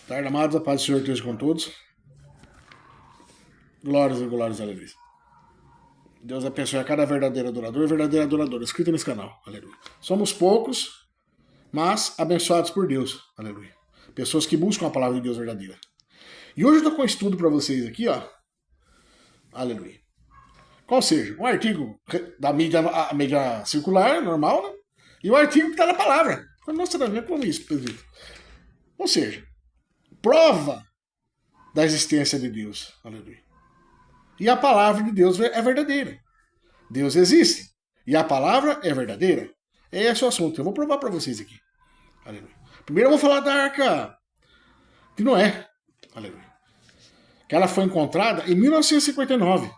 Tarde, amados, a paz do Senhor esteja com todos. Glórias e glórias, aleluia. Deus abençoe a cada verdadeiro adorador e verdadeira adoradora, inscrito nesse canal, aleluia. Somos poucos, mas abençoados por Deus, aleluia. Pessoas que buscam a palavra de Deus verdadeira. E hoje eu estou com um estudo para vocês aqui, ó, aleluia. Qual seja, um artigo da mídia, a mídia circular, normal, né? E o artigo que está na palavra. Nossa, não é como isso, Pedrito. Ou seja, prova da existência de Deus, aleluia. E a palavra de Deus é verdadeira. Deus existe. E a palavra é verdadeira. Esse é o assunto. Eu vou provar para vocês aqui. Aleluia. Primeiro eu vou falar da arca de Noé. Aleluia. Que ela foi encontrada em 1959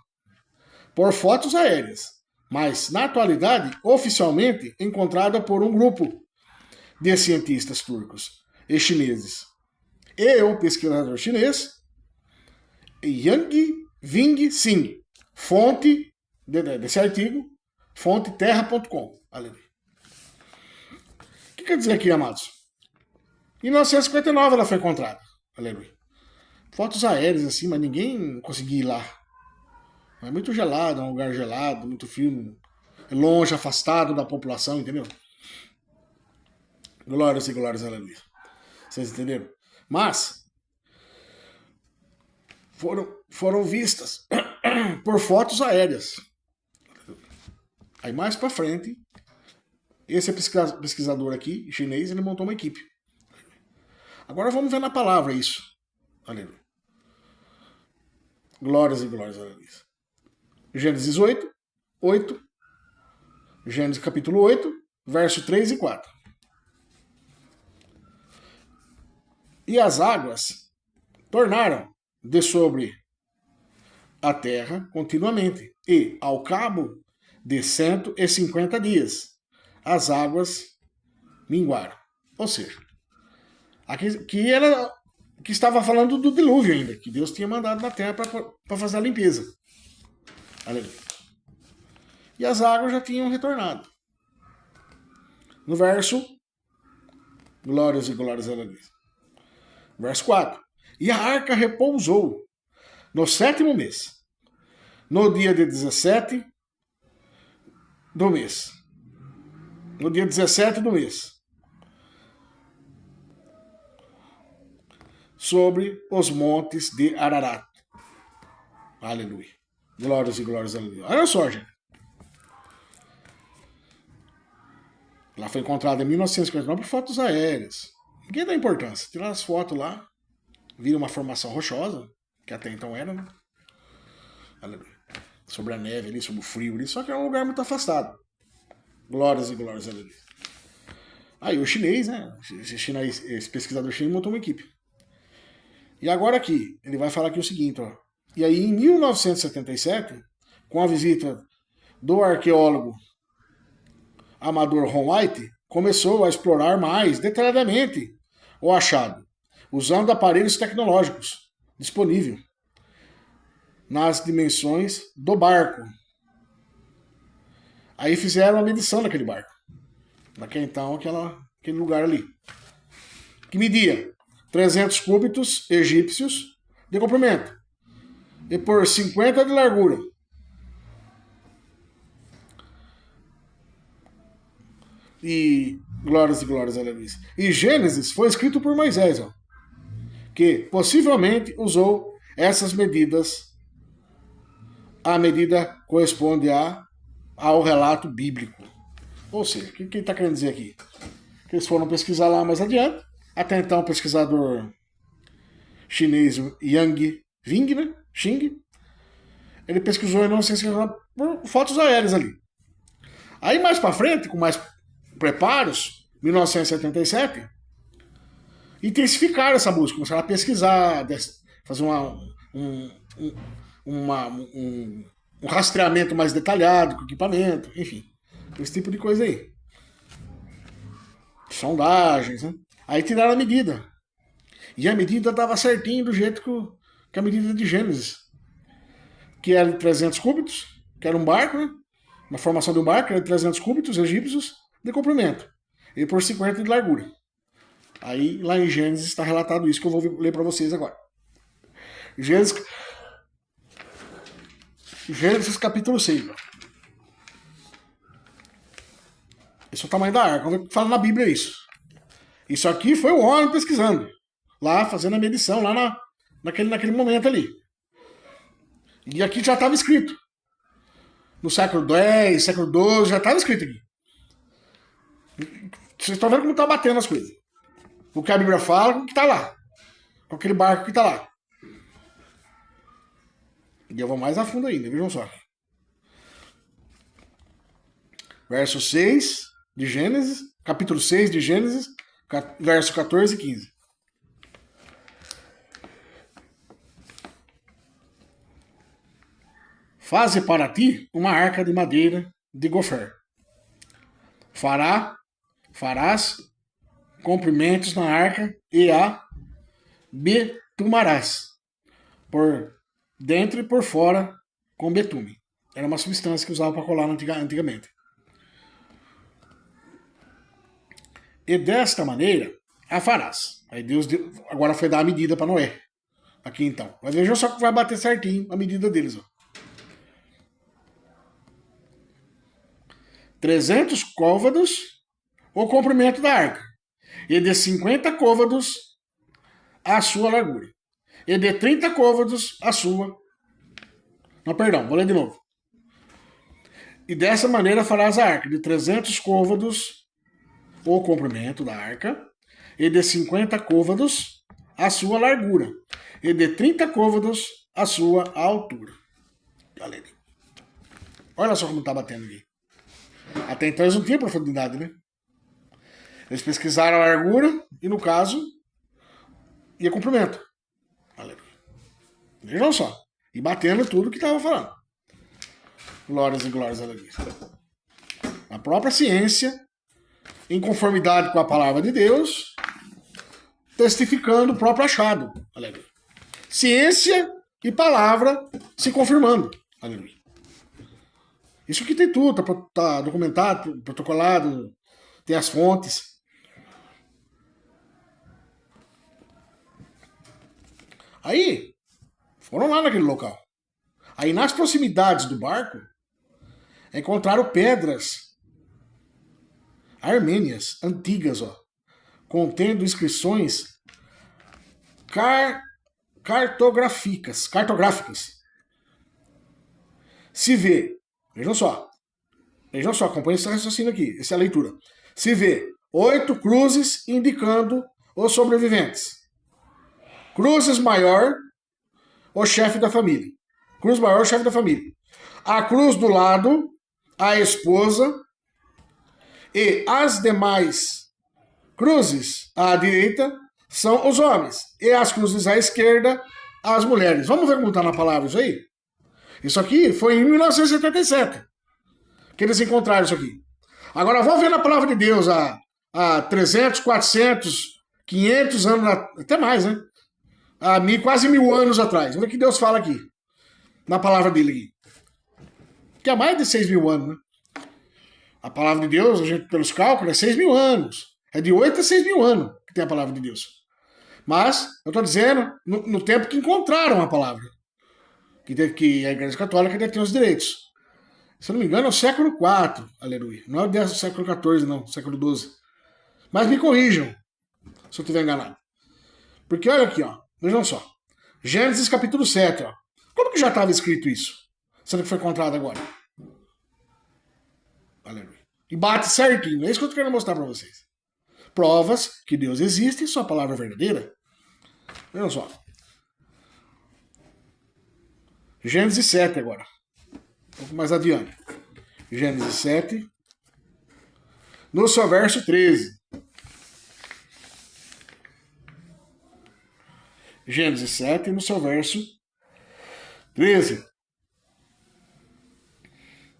por fotos aéreas. Mas, na atualidade, oficialmente encontrada por um grupo de cientistas turcos e chineses. E o pesquisador chinês Yang Ving Singh, fonte desse artigo, fonte terra.com. Aleluia. O que quer dizer aqui, amados? Em 1959 ela foi encontrada. Aleluia. Fotos aéreas assim, mas ninguém conseguia ir lá. É muito gelado, é um lugar gelado, muito frio, longe, afastado da população, entendeu? Glórias e glórias, aleluia. Vocês entenderam? Mas foram vistas por fotos aéreas. Aí mais para frente, esse pesquisador aqui, chinês, ele montou uma equipe. Agora vamos ver na palavra isso. Aleluia. Glórias e glórias, aleluia. Gênesis 8. Gênesis capítulo 8, verso 3 e 4. E as águas tornaram de sobre a terra continuamente, e, ao cabo de 150 dias, as águas minguaram. Ou seja, aqui que estava falando do dilúvio ainda, que Deus tinha mandado na terra para fazer a limpeza. Aleluia. E as águas já tinham retornado. No verso, glórias e glórias, aleluia. Verso 4. E a arca repousou no 7º mês, no dia de 17 do mês. No dia 17 do mês. Sobre os montes de Ararat. Aleluia. Glórias e glórias, aleluia. Olha só, gente. Ela foi encontrada em 1959 por fotos aéreas. Ninguém dá importância. Tirar as fotos lá, vira uma formação rochosa, que até então era, né? Aleluia. Sobre a neve ali, sobre o frio ali, só que é um lugar muito afastado. Glórias e glórias, aleluia. Aí o chinês, né? Esse pesquisador chinês montou uma equipe. E agora aqui, ele vai falar aqui o seguinte, ó. E aí em 1977, com a visita do arqueólogo amador Ron White, começou a explorar mais detalhadamente o achado, usando aparelhos tecnológicos disponíveis nas dimensões do barco. Aí fizeram a medição daquele barco. Naquele então, aquele lugar ali. Que media 300 cúbitos egípcios de comprimento e por 50 de largura. E glórias e glórias, aleluia. E Gênesis foi escrito por Moisés, ó, que possivelmente usou essas medidas. A medida corresponde ao relato bíblico. Ou seja, o que ele está querendo dizer aqui? Que eles foram pesquisar lá mais adiante. Até então, o pesquisador chinês Yang Ving, né? Xing, ele pesquisou em 1959 por fotos aéreas ali. Aí mais para frente, com mais preparos, 1977, intensificaram essa busca, começaram a pesquisar, fazer um rastreamento mais detalhado com equipamento, enfim, esse tipo de coisa aí. Sondagens, né? Aí tiraram a medida. E a medida dava certinho do jeito que a medida de Gênesis, que era de 300 cúbitos, que era um barco, né? Na formação de um barco, era de 300 cúbitos egípcios de comprimento e por 50 de largura. Aí lá em Gênesis está relatado isso que eu vou ler para vocês agora. Gênesis, Gênesis capítulo 6. Esse é o tamanho da arca. Vamos ver o que fala na Bíblia isso. Isso aqui foi o homem pesquisando. Lá, fazendo a medição, lá naquele momento ali. E aqui já estava escrito. No século X, século XII, já estava escrito aqui. Vocês estão vendo como está batendo as coisas. O que a Bíblia fala, com o que está lá. Com aquele barco que está lá. E eu vou mais a fundo ainda, vejam só. Verso 6 de Gênesis, capítulo 6 de Gênesis, verso 14 e 15. Faze para ti uma arca de madeira de gofer. Farás comprimentos na arca e a betumarás por dentro e por fora com betume. Era uma substância que usava para colar antigamente. E desta maneira a farás. Aí Deus agora foi dar a medida para Noé. Aqui então. Mas vejam só que vai bater certinho a medida deles. Ó. 300 côvados o comprimento da arca. E de 50 côvados a sua largura. E de 30 côvados a sua. Não, perdão, vou ler de novo. E dessa maneira farás a arca de 300 côvados o comprimento da arca. E de 50 côvados a sua largura. E de 30 côvados a sua altura. Olha só como está batendo aqui. Até então eles não tinham profundidade, né? Eles pesquisaram a largura e, no caso, ia comprimento. Vejam só. E batendo tudo que estava falando. Glórias e glórias a Deus. A própria ciência, em conformidade com a palavra de Deus, testificando o próprio achado. Aleluia. Ciência e palavra se confirmando. Aleluia. Isso aqui tem tudo, tá documentado, protocolado, tem as fontes. Aí, foram lá naquele local. Aí, nas proximidades do barco, encontraram pedras armênias, antigas, ó, contendo inscrições cartográficas. Se vê, vejam só, acompanhe esse raciocínio aqui, essa é a leitura. Se vê 8 cruzes indicando os sobreviventes. Cruzes maior, o chefe da família. Cruz maior, o chefe da família. A cruz do lado, a esposa. E as demais cruzes à direita são os homens. E as cruzes à esquerda, as mulheres. Vamos ver como está na palavra isso aí? Isso aqui foi em 1977 que eles encontraram isso aqui. Agora vamos ver na palavra de Deus há 300, 400, 500 anos, até mais, né? Há quase 1000 anos atrás. Olha o que Deus fala aqui, na palavra dele aqui. Que há mais de 6.000 anos, né? A palavra de Deus, a gente, pelos cálculos, é 6.000 anos. É de 8 a 6.000 anos que tem a palavra de Deus. Mas, eu estou dizendo, no tempo que encontraram a palavra. Que a Igreja Católica detém os direitos. Se eu não me engano, é o século IV, aleluia. Não é o século XIV, não, século XII. Mas me corrijam, se eu estiver enganado. Porque olha aqui, ó. Vejam só. Gênesis capítulo 7, ó. Como que já estava escrito isso? Sendo que foi encontrado agora. Aleluia. E bate certinho. É isso que eu estou querendo mostrar para vocês. Provas que Deus existe e sua palavra é verdadeira. Vejam só. Gênesis 7 agora. Um pouco mais adiante. Gênesis 7. No seu verso 13. Gênesis 7, no seu verso 13.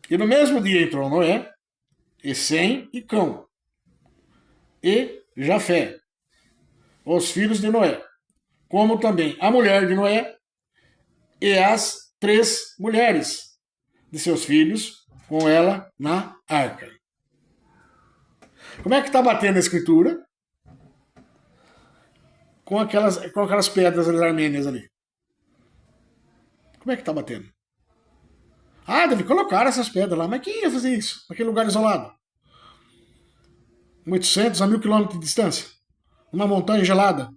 E no mesmo dia entrou Noé, e Sem e Cão, e Jafé, os filhos de Noé, como também a mulher de Noé, e as 3 mulheres de seus filhos, com ela na arca. Como é que está batendo a escritura? com aquelas pedras ali, armênias ali? Como é que tá batendo? Ah, deve colocar essas pedras lá. Mas quem ia fazer isso? Naquele lugar isolado? 800 a 1000 quilômetros de distância? Uma montanha gelada?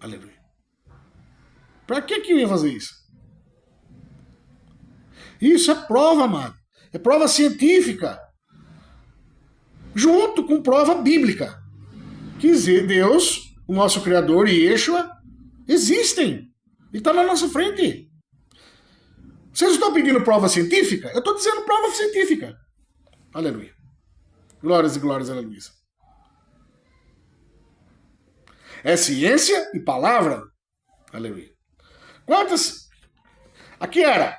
Aleluia. Pra que ia fazer isso? Isso é prova, amado. É prova científica. Junto com prova bíblica. Que Deus, o nosso Criador e Yeshua, existem. E está na nossa frente. Vocês estão pedindo prova científica? Eu estou dizendo prova científica. Aleluia. Glórias e glórias, aleluia. É ciência e palavra. Aleluia. Quantas? Aqui era.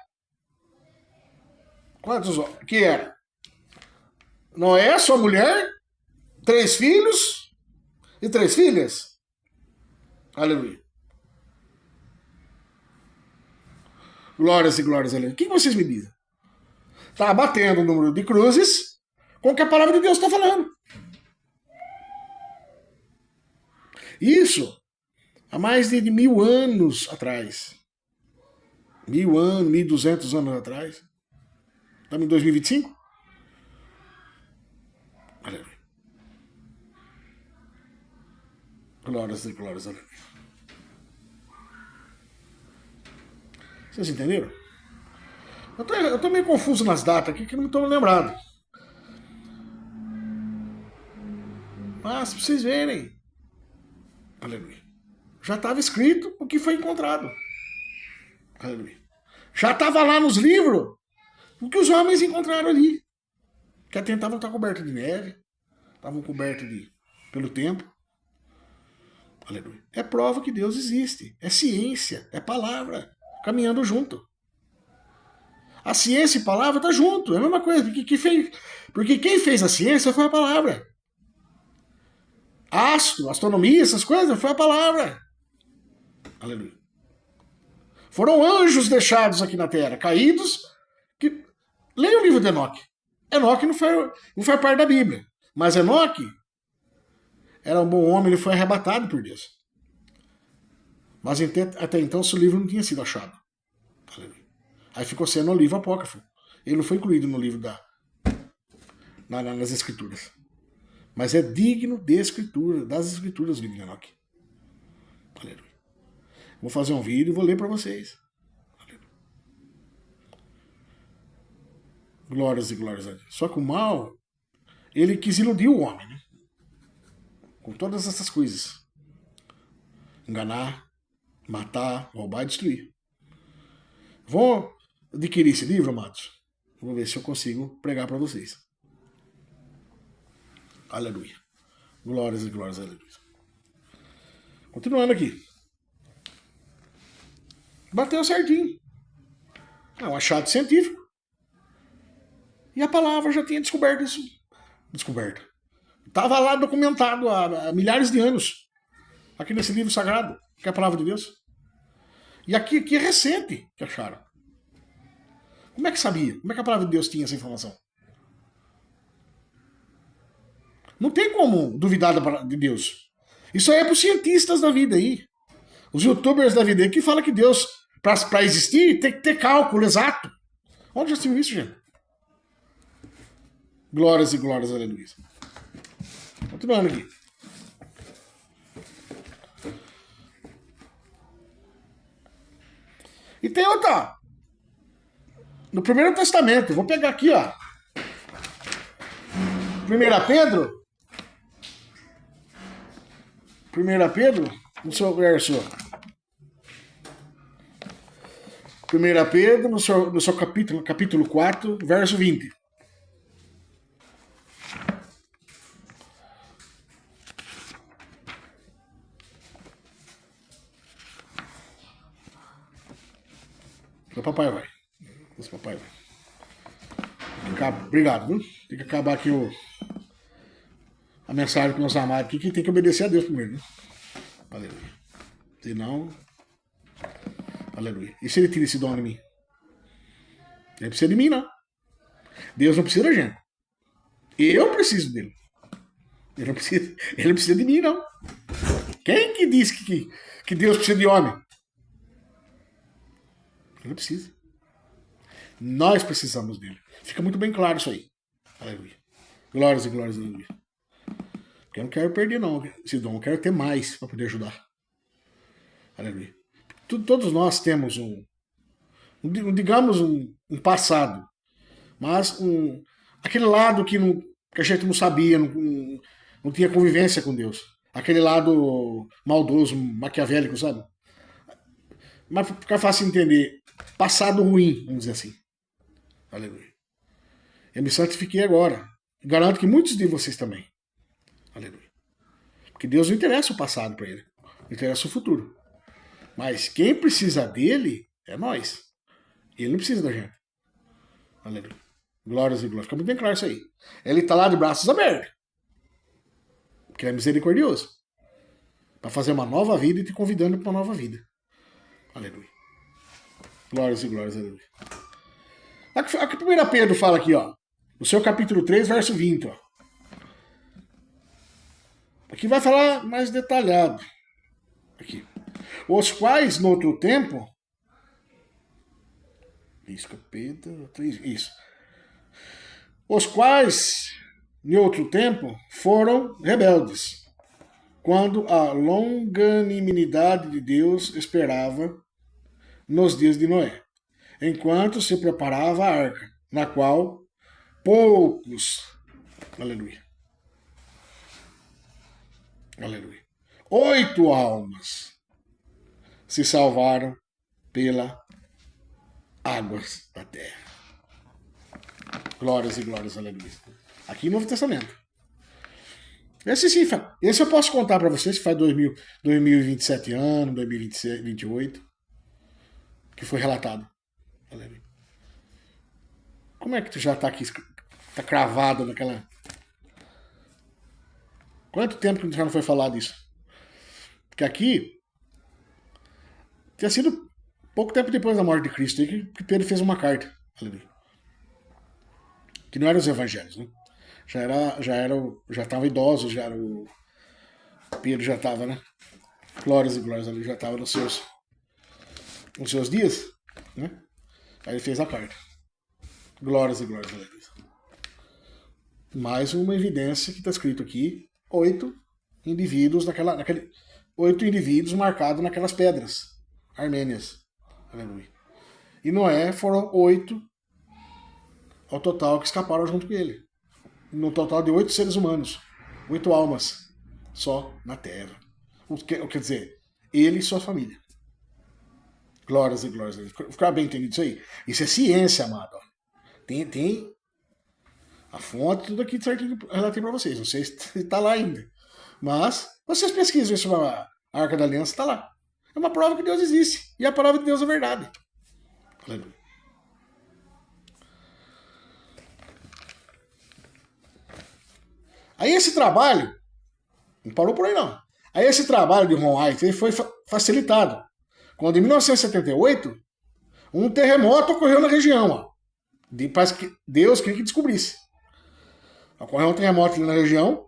Quantos? Aqui era. Noé, sua mulher, 3 filhos e 3 filhas. Aleluia. Glórias e glórias, aleluia. O que vocês me dizem? Está batendo o número de cruzes com o que a palavra de Deus está falando. Isso há mais de 1000 anos atrás. 1000 anos, 1200 anos atrás. Estamos em 2025? Aleluia. Glórias e glórias, aleluia. Vocês entenderam? Eu tô meio confuso nas datas aqui que não estou lembrado. Mas pra vocês verem. Aleluia. Já estava escrito o que foi encontrado. Aleluia. Já estava lá nos livros o que os homens encontraram ali. Que até estavam estar cobertos de neve. Estavam cobertos pelo tempo. Aleluia. É prova que Deus existe. É ciência. É palavra. Caminhando junto. A ciência e a palavra tá junto. É a mesma coisa. Porque quem fez a ciência foi a palavra. Astro, astronomia, essas coisas, foi a palavra. Aleluia. Foram anjos deixados aqui na terra, caídos. Leia o livro de Enoque. Enoque não foi parte da Bíblia. Mas Enoque era um bom homem, ele foi arrebatado por Deus. Mas até então o livro não tinha sido achado. Aleluia. Aí ficou sendo o livro apócrifo. Ele não foi incluído no livro nas escrituras. Mas é digno de escritura, das escrituras, o livro de Enoque. Aleluia. Vou fazer um vídeo e vou ler para vocês. Aleluia. Glórias e glórias a Deus. Só que o mal, ele quis iludir o homem, né? Com todas essas coisas. Enganar, matar, roubar e destruir. Vou adquirir esse livro, amados. Vou ver se eu consigo pregar para vocês. Aleluia. Glórias e glórias, aleluia. Continuando aqui. Bateu certinho. É um achado científico. E a palavra já tinha descoberto isso. Descoberto. Estava lá documentado há milhares de anos. Aqui nesse livro sagrado, que é a palavra de Deus. E aqui é recente que acharam. Como é que sabia? Como é que a palavra de Deus tinha essa informação? Não tem como duvidar de Deus. Isso aí é para os cientistas da vida aí. Os youtubers da vida aí que falam que Deus, para existir, tem que ter cálculo exato. Onde já se viu isso, gente? Glórias e glórias, aleluia. Continuando aqui. E tem outra. No Primeiro Testamento. Vou pegar aqui, ó. 1 Pedro. 1 Pedro, no seu verso. 1 Pedro, no seu capítulo 4, verso 20. O papai vai. Esse papai vai. Obrigado, viu? Tem que acabar aqui a mensagem com meus amados aqui, que tem que obedecer a Deus primeiro, né? Aleluia. Senão. Aleluia. E se ele tira esse dom de mim? Ele precisa de mim, não. Deus não precisa da gente. Eu preciso dele. Ele não precisa de mim, não. Quem que disse que Deus precisa de homem? Ele não precisa. Nós precisamos dele. Fica muito bem claro isso aí. Aleluia. Glórias e glórias, aleluia. Porque eu não quero perder, não, esse dom. Eu quero ter mais para poder ajudar. Aleluia. Todos nós temos digamos, um passado. Mas aquele lado que a gente não sabia, não tinha convivência com Deus. Aquele lado maldoso, maquiavélico, sabe? Mas fica fácil entender. Passado ruim, vamos dizer assim. Aleluia. Eu me santifiquei agora. Garanto que muitos de vocês também. Aleluia. Porque Deus não interessa o passado para ele. Interessa o futuro. Mas quem precisa dele é nós. Ele não precisa da gente. Aleluia. Glórias e glórias. Fica muito bem claro isso aí. Ele está lá de braços abertos. Porque ele é misericordioso. Para fazer uma nova vida e te convidando para uma nova vida. Aleluia. Glórias e glórias, aleluia. A que 1 Pedro fala aqui, ó. No seu capítulo 3, verso 20, ó. Aqui vai falar mais detalhado. Aqui. Os quais, no outro tempo... Isso, Pedro 3, isso. Os quais, em outro tempo, foram rebeldes, quando a longanimidade de Deus esperava nos dias de Noé, enquanto se preparava a arca, na qual poucos, aleluia, 8 almas se salvaram pela águas da terra. Glórias e glórias, aleluia. Aqui no Novo Testamento. Esse sim, esse eu posso contar para vocês que faz 2027 anos, 2028, que foi relatado. Aleluia. Como é que tu já tá aqui, tá cravado naquela... Quanto tempo que já não foi falado isso? Porque aqui tinha sido pouco tempo depois da morte de Cristo aí que Pedro fez uma carta. Aleluia. Que não eram os evangelhos, né? Já estava idoso, já era o Pedro já estava, né? Glórias e glórias, ele já estava nos seus dias, né? Aí ele fez a carta. Glórias e glórias, aleluia. Mais uma evidência que está escrito aqui: 8 indivíduos 8 indivíduos marcados naquelas pedras armênias. Aleluia. E Noé foram 8 ao total que escaparam junto com ele. No total de 8 seres humanos. 8 almas. Só na terra. Quer dizer, ele e sua família. Glórias e glórias. Ficar bem entendido isso aí. Isso é ciência, amado. Tem a fonte, tudo aqui certinho que eu relatei para vocês. Não sei se está lá ainda. Mas vocês pesquisem sobre a Arca da Aliança, está lá. É uma prova que Deus existe. E a palavra de Deus é verdade. Aleluia. Aí esse trabalho, não parou por aí não. Aí esse trabalho de Ron White foi facilitado. Quando em 1978, um terremoto ocorreu na região. Ó. Parece que Deus queria que descobrisse. Ocorreu um terremoto ali na região,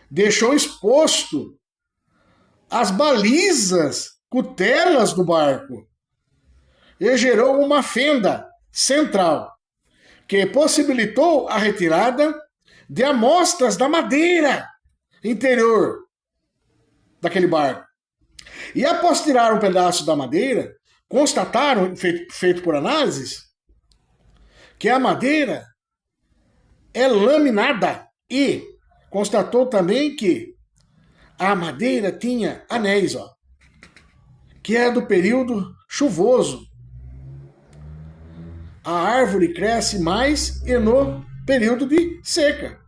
deixou exposto as balizas, cutelas do barco. E gerou uma fenda central, que possibilitou a retirada de amostras da madeira interior daquele barco. E após tirar um pedaço da madeira, constataram, feito por análises, que a madeira é laminada e constatou também que a madeira tinha anéis, ó, que é do período chuvoso. A árvore cresce mais e no período de seca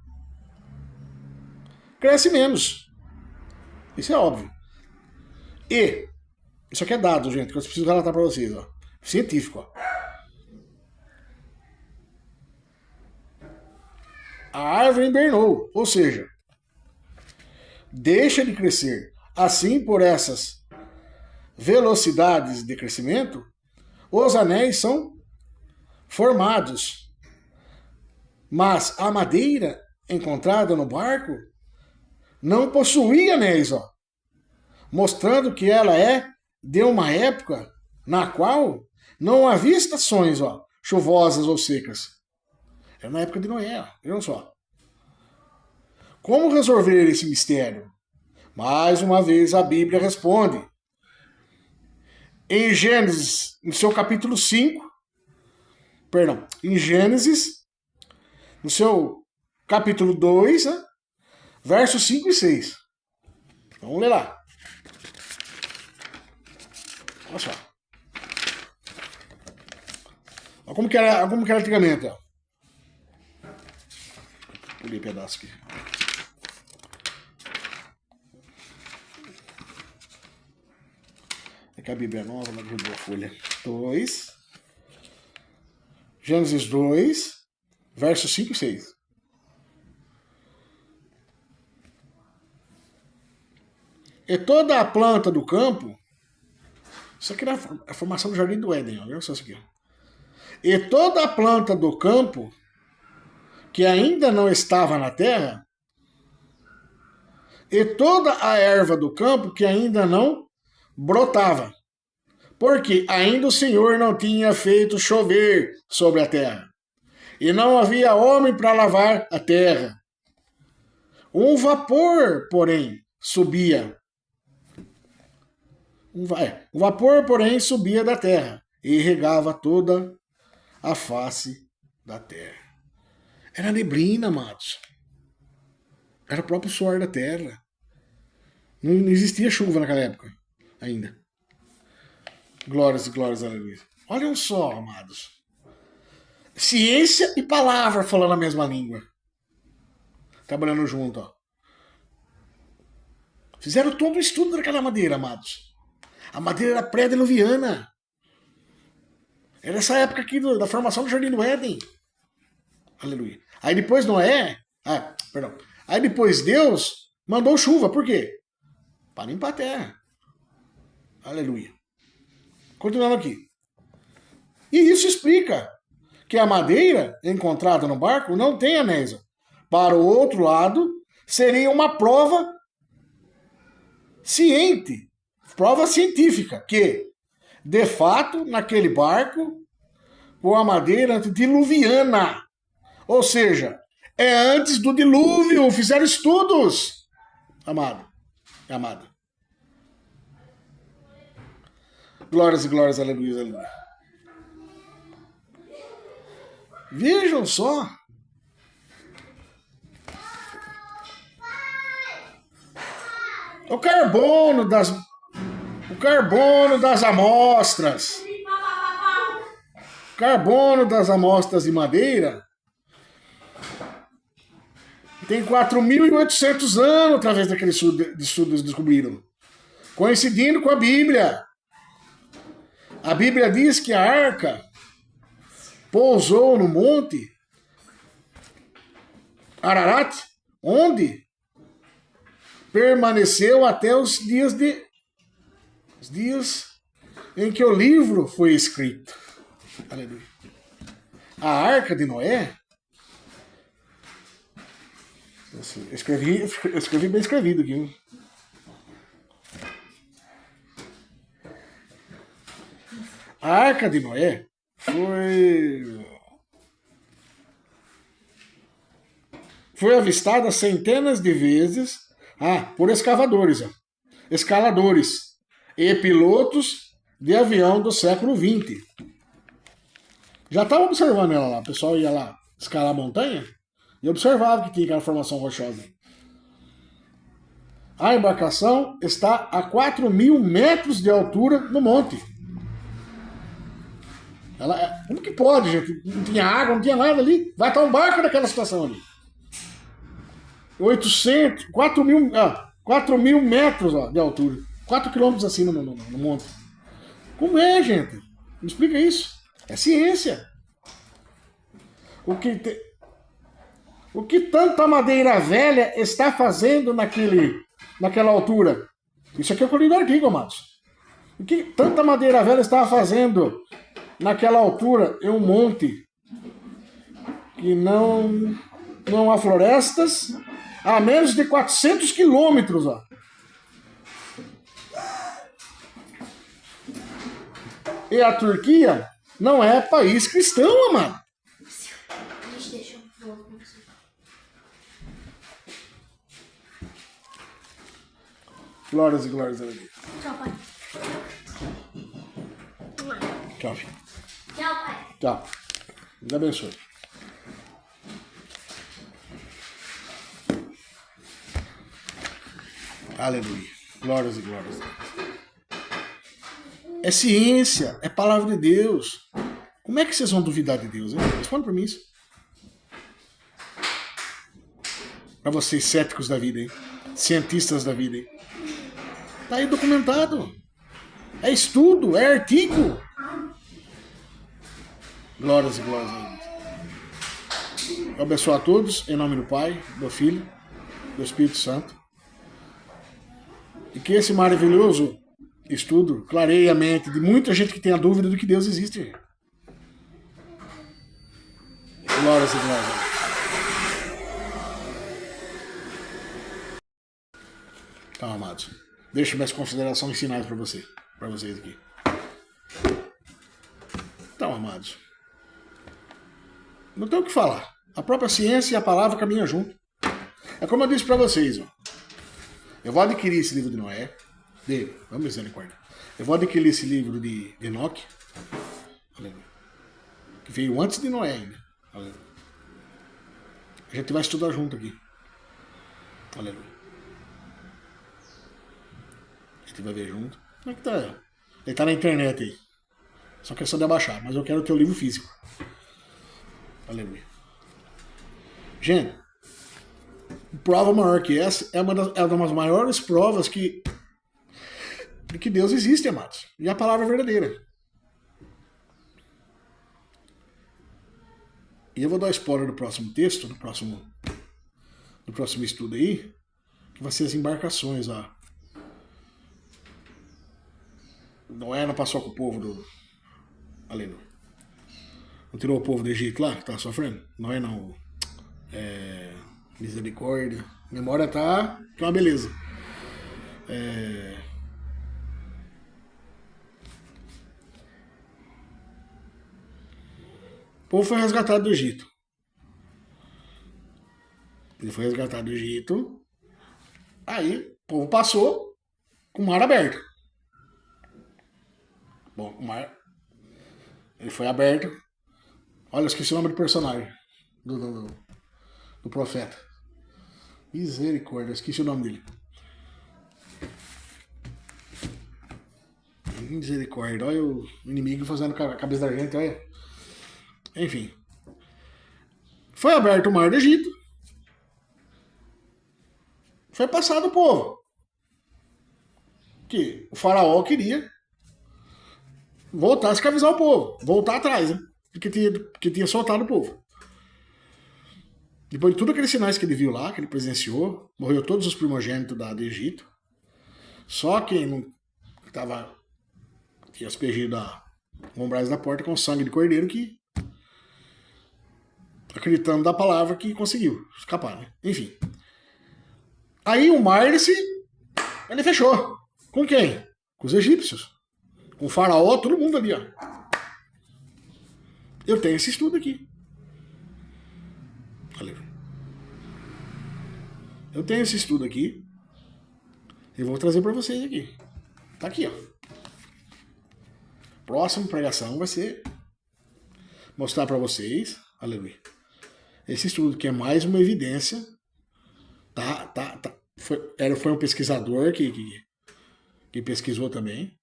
cresce menos. Isso é óbvio. E isso aqui é dado, gente, que eu preciso relatar para vocês, ó. Científico, ó. A árvore invernou, ou seja, deixa de crescer. Assim, por essas velocidades de crescimento, os anéis são formados. Mas a madeira encontrada no barco não possuía anéis, ó, mostrando que ela é de uma época na qual não havia estações, ó, chuvosas ou secas. Era na época de Noé, ó. Vejam só. Como resolver esse mistério? Mais uma vez a Bíblia responde. Em Gênesis, no seu capítulo 5, perdão, em Gênesis, no seu capítulo 2, né, versos 5 e 6. Vamos ler lá. Olha só. Olha como que era antigamente, ó. Pulei pedaço aqui. É que a Bíblia é nova, ela grudou a folha. 2. Gênesis 2, versos 5 e 6. E toda a planta do campo. Isso aqui era a formação do jardim do Éden, olha só isso aqui. E toda a planta do campo que ainda não estava na terra, e toda a erva do campo que ainda não brotava, porque ainda o Senhor não tinha feito chover sobre a terra, e não havia homem para lavar a terra. Um vapor, porém, subia. Um vapor, porém, subia da terra e regava toda a face da terra. Era neblina, amados. Era o próprio suor da terra. Não existia chuva naquela época ainda. Glórias e glórias a Deus. Olhem só, amados. Ciência e palavra falando a mesma língua. Trabalhando junto, ó. Fizeram todo o estudo daquela madeira, amados. A madeira era pré-diluviana. Era essa época aqui da formação do Jardim do Éden. Aleluia. Aí depois Noé... perdão. Aí depois Deus mandou chuva. Por quê? Para limpar a terra. Aleluia. Continuando aqui. E isso explica que a madeira encontrada no barco não tem anéis. Para o outro lado, seria uma prova ciente, prova científica, que, de fato, naquele barco, com a madeira antediluviana. Ou seja, é antes do dilúvio. Fizeram estudos. Amado. Amada. Glórias e glórias, aleluia, aleluia. Vejam só. O carbono das amostras. O carbono das amostras de madeira tem 4.800 anos através daquele estudo eles descobriram. Coincidindo com a Bíblia. A Bíblia diz que a arca pousou no monte Ararat, onde permaneceu até os dias em que o livro foi escrito. Aleluia. A arca de Noé, eu escrevi bem escrevido aqui, hein? A arca de Noé foi avistada centenas de vezes por escaladores e pilotos de avião do século XX. Já estava observando ela lá. O pessoal ia lá escalar a montanha e observava que tinha aquela formação rochosa. A embarcação está a 4.000 metros de altura no monte. Como que pode, gente? Não tinha água, não tinha nada ali. Vai estar um barco naquela situação ali. 4.000 metros de altura. 4 quilômetros assim no monte. Como é, gente? Me explica isso. É ciência. O que tanta madeira velha está fazendo naquela altura? Isso aqui é o que eu li no artigo, amados. O que tanta madeira velha estava fazendo naquela altura em um monte que não há florestas, A menos de 400 quilômetros, ó. E a Turquia não é país cristão, amado. Glórias e glórias a Deus. Tchau, pai. Tchau, filho. Tchau, pai. Tchau. Deus abençoe. Aleluia. Glórias e glórias. É ciência, é palavra de Deus. Como é que vocês vão duvidar de Deus, hein? Responde pra mim isso. Pra vocês céticos da vida, hein? Cientistas da vida, hein? Tá aí documentado. É estudo, é artigo. Glórias e glórias a Deus. Eu abençoo a todos, em nome do Pai, do Filho, do Espírito Santo. E que esse maravilhoso estudo clareie a mente de muita gente que tem a dúvida de que Deus existe. Glórias e glórias a Deus. Então, amados, deixo minhas considerações finais para vocês aqui. Então, amados, não tem o que falar. A própria ciência e a palavra caminham junto. É como eu disse para vocês, ó. Eu vou adquirir esse livro de Noé, vamos misericórdia. Eu vou adquirir esse livro de Enoque, que veio antes de Noé ainda. Aleluia. A gente vai estudar junto aqui. Aleluia. A gente vai ver junto. Como é que tá? Ele tá na internet aí. Só questão de abaixar, mas eu quero ter o livro físico. Aleluia. Gente, prova maior que essa é uma das maiores provas de que Deus existe, amados. E a palavra é verdadeira. E eu vou dar spoiler do próximo texto, do próximo estudo aí, que vai ser as embarcações lá. Noé não passou com o povo do... Aleluia. Não tirou o povo do Egito lá, que tá sofrendo? Noé não... Misericórdia. Memória tá uma beleza. O povo foi resgatado do Egito. Ele foi resgatado do Egito. Aí o povo passou com o mar aberto. Bom, o mar... Ele foi aberto. Olha, eu esqueci o nome do personagem. Do profeta. Misericórdia, eu esqueci o nome dele. Misericórdia, olha o inimigo fazendo a cabeça da gente, olha. Enfim. Foi aberto o mar do Egito. Foi passado o povo. Que o faraó queria voltar a escravizar o povo. Voltar atrás, né? Porque tinha soltado o povo. Depois de tudo aqueles sinais que ele viu lá, que ele presenciou, morreu todos os primogênitos do Egito. Só quem não tinha aspergido a umbrais da porta com sangue de cordeiro, que acreditando da palavra, que conseguiu escapar, né? Enfim. Aí o mar ele fechou. Com quem? Com os egípcios. Com o faraó, todo mundo ali, ó. Eu tenho esse estudo aqui. Aleluia. Eu tenho esse estudo aqui. Eu vou trazer para vocês aqui. Tá aqui, ó. Próxima pregação vai ser mostrar para vocês, aleluia, esse estudo que é mais uma evidência. Foi um pesquisador que pesquisou também.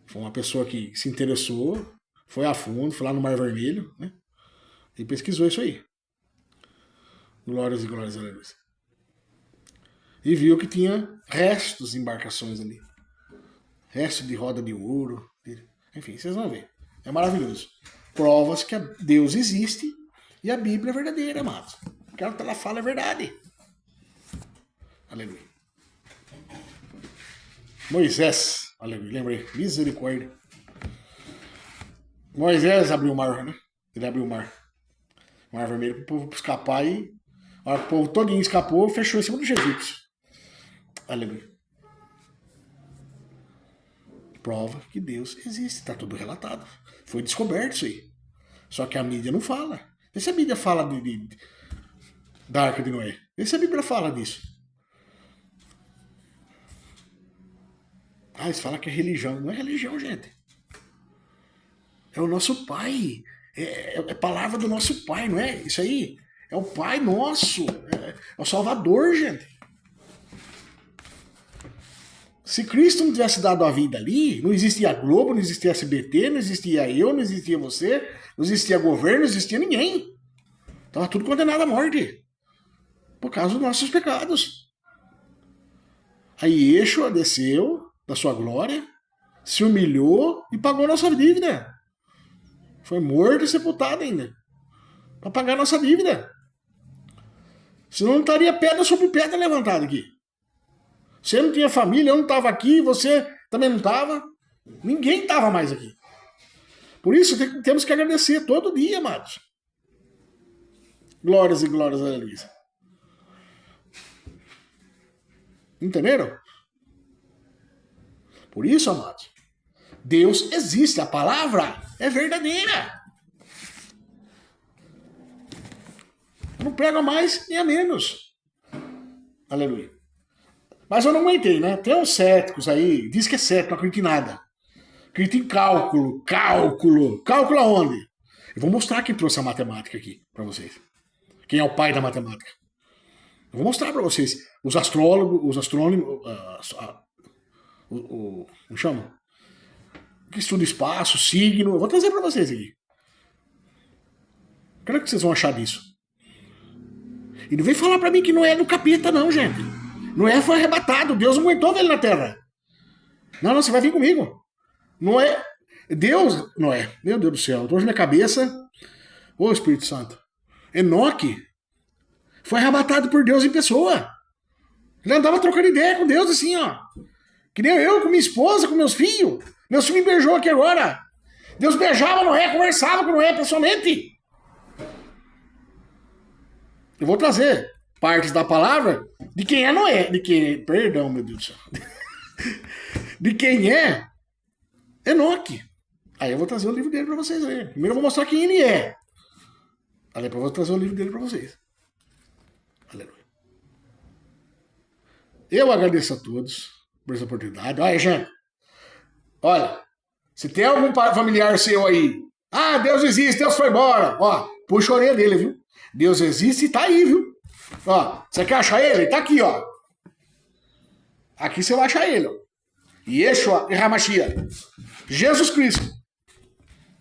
Foi uma pessoa que se interessou, foi a fundo, foi lá no Mar Vermelho, né? E pesquisou isso aí. Glórias e glórias a Deus. E viu que tinha restos de embarcações ali. Restos de roda de ouro. Enfim, vocês vão ver. É maravilhoso. Provas que Deus existe e a Bíblia é verdadeira, amados. Aquilo que ela fala é verdade. Aleluia. Moisés, aleluia, lembrei, misericórdia. Moisés abriu o mar, né? Ele abriu o mar. O mar vermelho para o povo escapar e A hora que o povo todinho escapou, fechou em cima dos egípcios. Aleluia. Prova que Deus existe, está tudo relatado. Foi descoberto isso aí. Só que a mídia não fala. Vê se a mídia fala da Arca de Noé. Vê se a Bíblia fala disso. Ah, eles falam que é religião. Não é religião, gente. É o nosso Pai. É palavra do nosso Pai, não é? Isso aí é o Pai nosso. É o Salvador, gente. Se Cristo não tivesse dado a vida ali, não existia Globo, não existia SBT, não existia eu, não existia você, não existia governo, não existia ninguém. Estava tudo condenado à morte. Por causa dos nossos pecados. Aí Yeshua desceu da sua glória, se humilhou e pagou nossa dívida. Foi morto e sepultado ainda. Para pagar nossa dívida. Senão não estaria pedra sobre pedra levantada aqui. Você não tinha família, eu não estava aqui, você também não estava. Ninguém estava mais aqui. Por isso temos que agradecer todo dia, amados. Glórias e glórias, aleluia. Entenderam? Por isso, amados, Deus existe, a palavra é verdadeira. Não prega mais nem a menos. Aleluia. Mas eu não aguentei, né? Tem uns céticos aí, diz que é cético, não acredita em nada. Acredita em cálculo. Cálculo aonde? Eu vou mostrar quem trouxe a matemática aqui para vocês. Quem é o pai da matemática. Eu vou mostrar para vocês. Os astrólogos, os astrônomos, como chama? Que estuda espaço, signo. Eu vou trazer para vocês aqui. O que é que vocês vão achar disso? E não vem falar para mim que não é no capeta, não, gente. Noé foi arrebatado, Deus não aguentou ver ele na terra. Não, você vai vir comigo. Noé, Deus, Noé, meu Deus do céu, eu tô na minha cabeça. Ô Espírito Santo. Enoque foi arrebatado por Deus em pessoa. Ele andava trocando ideia com Deus assim, ó. Que nem eu com minha esposa, com meus filhos. Meus filhos me beijou aqui agora. Deus beijava Noé, conversava com Noé pessoalmente. Eu vou trazer partes da palavra de quem é Noé. De quem. Perdão, meu Deus do céu. De quem é Enoque. Aí eu vou trazer o livro dele pra vocês aí. Primeiro eu vou mostrar quem ele é. Aí depois eu vou trazer o livro dele pra vocês. Aleluia. Eu agradeço a todos por essa oportunidade. Olha, gente. Olha, se tem algum familiar seu aí, ah, Deus existe, Deus foi embora. Ó, puxa a orelha dele, viu? Deus existe e tá aí, viu? Ó, você quer achar ele? Tá aqui, ó. Aqui você vai achar ele, ó. Yeshua e Hamashia. Jesus Cristo.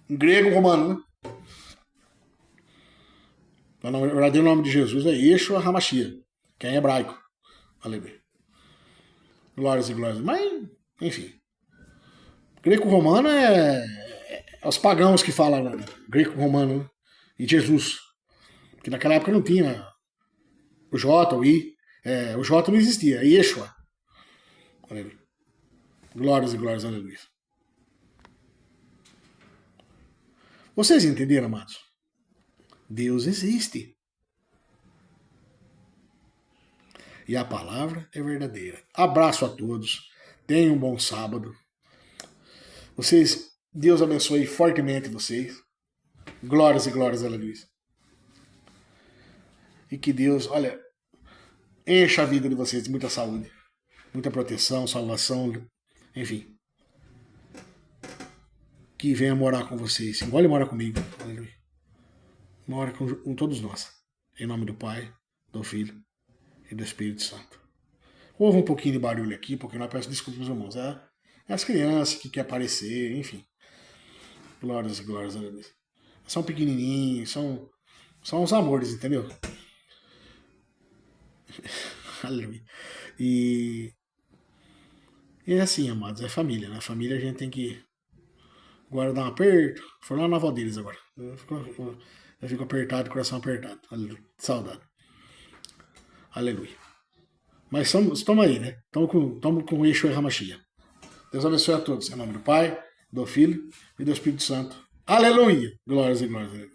Em grego romano, né? O verdadeiro nome de Jesus é Yeshua Hamashia, que é em hebraico. Aleluia. Glórias e glórias. Mas, enfim. Greco-romano é os pagãos que falam, né? Greco-romano, né? E Jesus. Porque naquela época não tinha o J, o I. O J não existia, é Yeshua. Aleluia. Glórias e glórias, aleluia. Vocês entenderam, amados? Deus existe. E a palavra é verdadeira. Abraço a todos. Tenham um bom sábado. Deus abençoe fortemente vocês. Glórias e glórias, aleluia. E que Deus, olha, encha a vida de vocês de muita saúde, muita proteção, salvação, enfim. Que venha morar com vocês, igual ele mora comigo. Aleluia. Mora com todos nós. Em nome do Pai, do Filho e do Espírito Santo. Houve um pouquinho de barulho aqui, porque nós peço desculpas aos irmãos. É as crianças que querem aparecer, enfim. Glórias e glórias, aleluia. São pequenininhos, são os amores, entendeu? Aleluia. E é assim, amados, é família, né? Família a gente tem que guardar um aperto. Foram lá na avó deles agora. Eu fico apertado, coração apertado. Aleluia. Saudade. Aleluia. Mas estamos aí, né? Estamos com o Yeshua Hamashia. Deus abençoe a todos. Em nome do Pai, do Filho e do Espírito Santo. Aleluia. Glórias e glórias.